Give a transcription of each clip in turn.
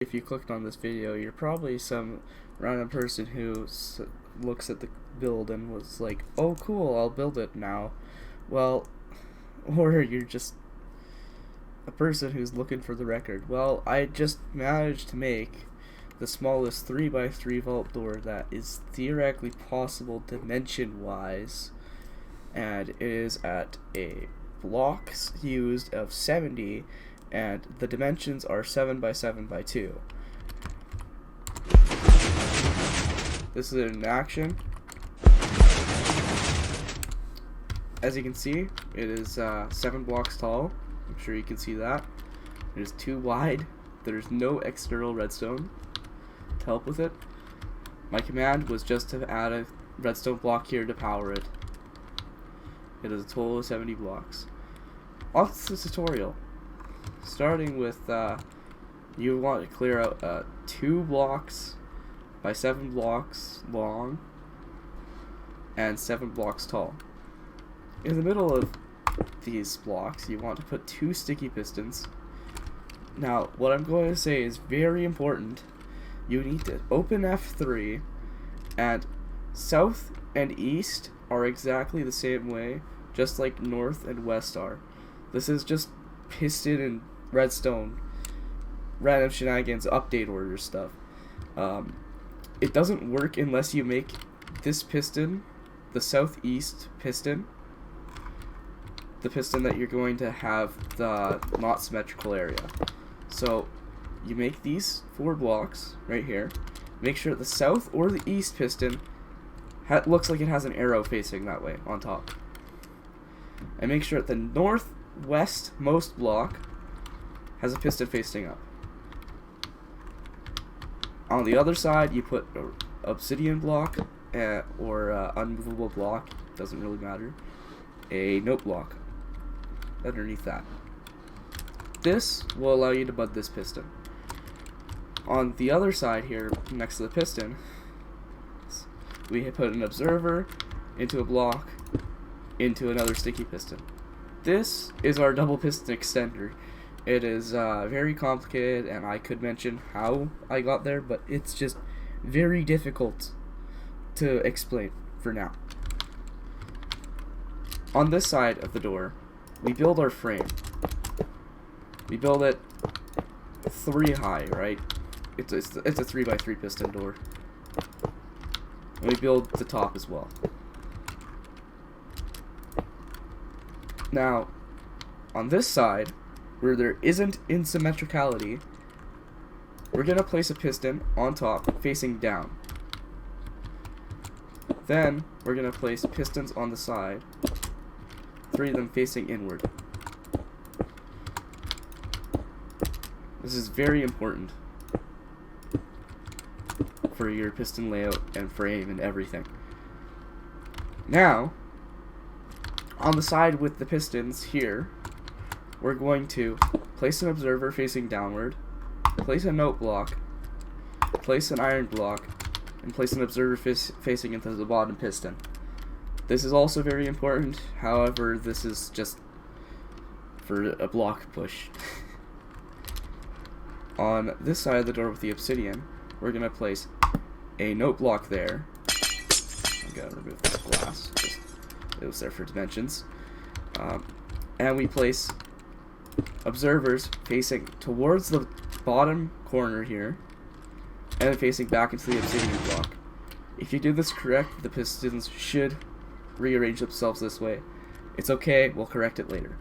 If you clicked on this video, you're probably some random person who looks at the build and was like, oh cool, I'll build it now. Well, or you're just a person who's looking for the record. Well, I just managed to make the smallest 3x3 vault door that is theoretically possible dimension-wise, and it is at a blocks used of 70, and the dimensions are 7x7x2. This is in action. As you can see, it is 7 blocks tall. I'm sure you can see that. It is 2 wide. There's no external redstone to help with it. My command was just to add a redstone block here to power it. It is a total of 70 blocks. On to the tutorial. Starting with, you want to clear out 2 blocks by 7 blocks long and 7 blocks tall. In the middle of these blocks, you want to put 2 sticky pistons. Now, what I'm going to say is very important. You need to open F3, and south and east are exactly the same way, just like north and west are. This is just piston and redstone random shenanigans update order stuff. It doesn't work unless you make this piston, the southeast piston, the piston that you're going to have the not symmetrical area. So you make these 4 blocks right here. Make sure the south or the east piston looks like it has an arrow facing that way on top. And make sure that the northwestmost block has a piston facing up. On the other side, you put an obsidian block or unmovable block, doesn't really matter, a note block underneath that. This will allow you to bud this piston. On the other side here, next to the piston, we put an observer into a block into another sticky piston. This is our double piston extender. It is very complicated, and I could mention how I got there, but it's just very difficult to explain for now. On this side of the door, we build our frame. We build it 3 high, right? It's a 3x3 piston door. And we build the top as well. Now, on this side, where there isn't asymmetricality, we're going to place a piston on top facing down. Then we're going to place pistons on the side, 3 of them facing inward. This is very important for your piston layout and frame and everything. Now, on the side with the pistons here, we're going to place an observer facing downward, place a note block, place an iron block, and place an observer facing into the bottom piston. This is also very important, however, this is just for a block push. On this side of the door with the obsidian, we're going to place a note block there. I'm going to remove this glass, it was there for dimensions. And we place observers facing towards the bottom corner here, and then facing back into the obsidian block. If you do this correct, the pistons should rearrange themselves this way. It's okay, we'll correct it later.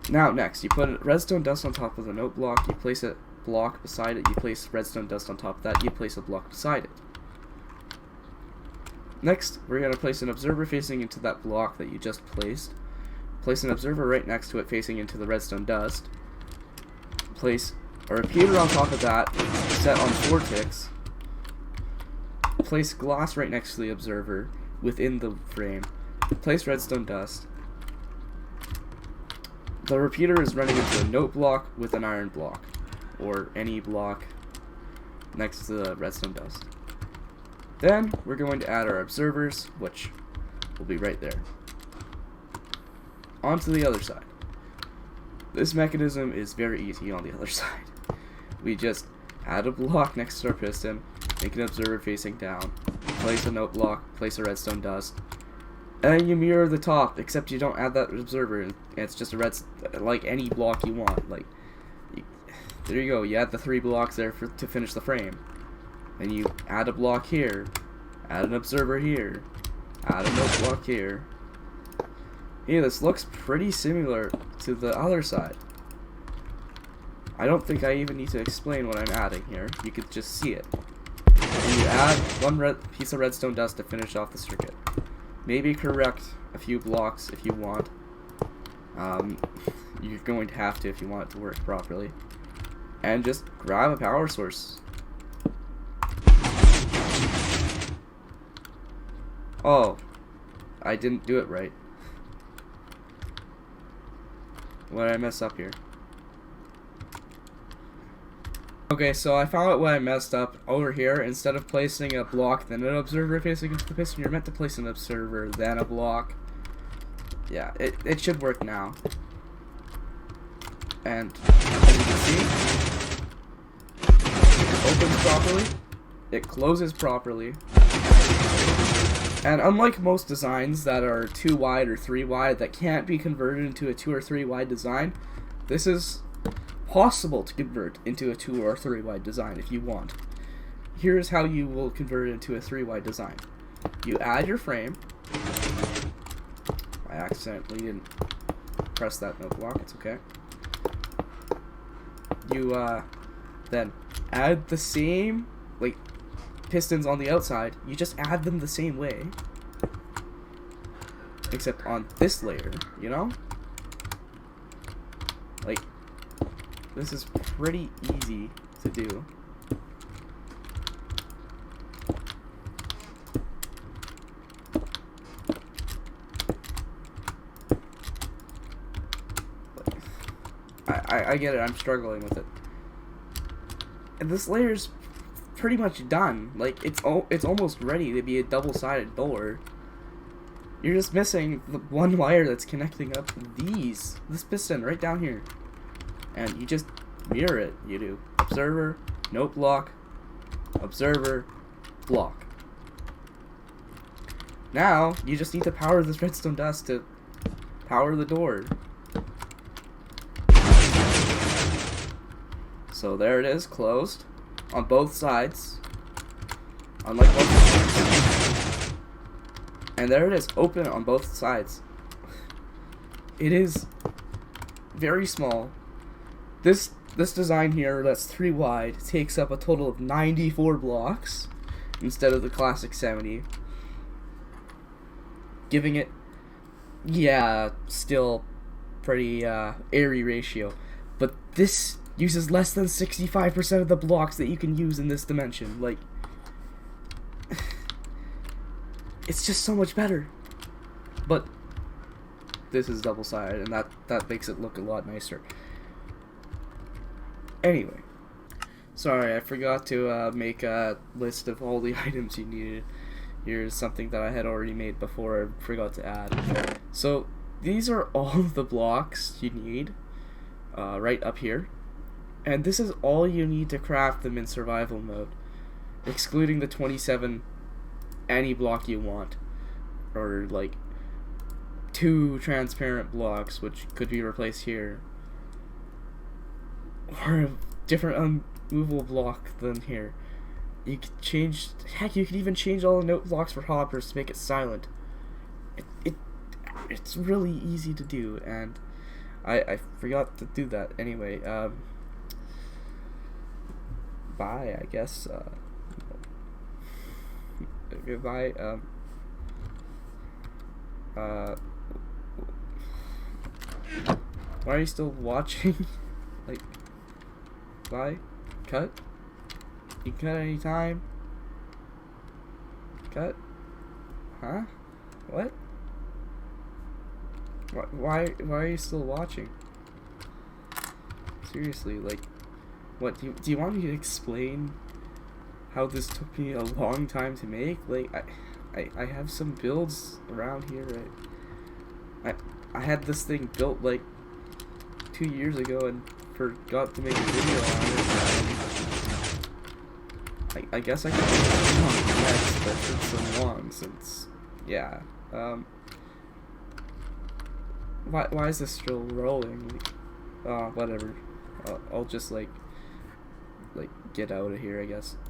Now next, you put redstone dust on top of the note block, you place a block beside it, you place redstone dust on top of that, you place a block beside it. Next, we're going to place an observer facing into that block that you just placed. Place an observer right next to it facing into the redstone dust. Place a repeater on top of that, set on 4 ticks. Place glass right next to the observer within the frame. Place redstone dust. The repeater is running into a note block with an iron block, or any block next to the redstone dust. Then we're going to add our observers, which will be right there. On to the other side. This mechanism is very easy on the other side. We just add a block next to our piston, make an observer facing down, place a note block, place a redstone dust, and you mirror the top, except you don't add that observer, and it's just a like any block you want. Like, there you go, you add the 3 blocks there to finish the frame. And you add a block here, add an observer here, add a note block here. Yeah, this looks pretty similar to the other side. I don't think I even need to explain what I'm adding here. You could just see it. And you add one piece of redstone dust to finish off the circuit. Maybe correct a few blocks if you want. You're going to have to if you want it to work properly. And just grab a power source. Oh, I didn't do it right. What did I mess up here? Okay, so I found out what I messed up over here. Instead of placing a block, then an observer facing into the piston, you're meant to place an observer, then a block. Yeah, it should work now. And as you can see, it opens properly, it closes properly. And unlike most designs that are 2 wide or 3 wide that can't be converted into a 2 or 3 wide design, this is possible to convert into a 2 or 3 wide design if you want. Here's how you will convert it into a 3 wide design. You add your frame. I accidentally didn't press that note block, it's okay. You then add the same like pistons on the outside. You just add them the same way, except on this layer, you know? Like, this is pretty easy to do. I get it, I'm struggling with it. And this layer's pretty much done. Like, it's almost ready to be a double-sided door. You're just missing the one wire that's connecting up this piston right down here. And you just mirror it. You do observer, note block, observer, block. Now, you just need to power this redstone dust to power the door. So there it is, closed on both sides, unlike one. And there it is, open on both sides. It is very small. This design here, that's 3 wide, takes up a total of 94 blocks instead of the classic 70, giving it, yeah, still pretty airy ratio. But this uses less than 65% of the blocks that you can use in this dimension. Like, it's just so much better. But this is double-sided, and that makes it look a lot nicer. Anyway, sorry, I forgot to make a list of all the items you needed. Here's something that I had already made before I forgot to add. So these are all of the blocks you need right up here. And this is all you need to craft them in survival mode, excluding the 27 any block you want, or like 2 transparent blocks which could be replaced here, or a different unmovable block than here. You could change, heck, you could even change all the note blocks for hoppers to make it silent. It's really easy to do, and I forgot to do that. Anyway, bye, I guess. Goodbye. Why are you still watching? Like, bye? Cut? You can cut any time? Cut? Huh? What? Why are you still watching? Seriously, like, what, do you want me to explain how this took me a long time to make? Like, I have some builds around here, right? I had this thing built like 2 years ago and forgot to make a video on it. I guess I could do on next, but it's so long since, yeah. Why is this still rolling? Whatever. I'll just like get out of here, I guess.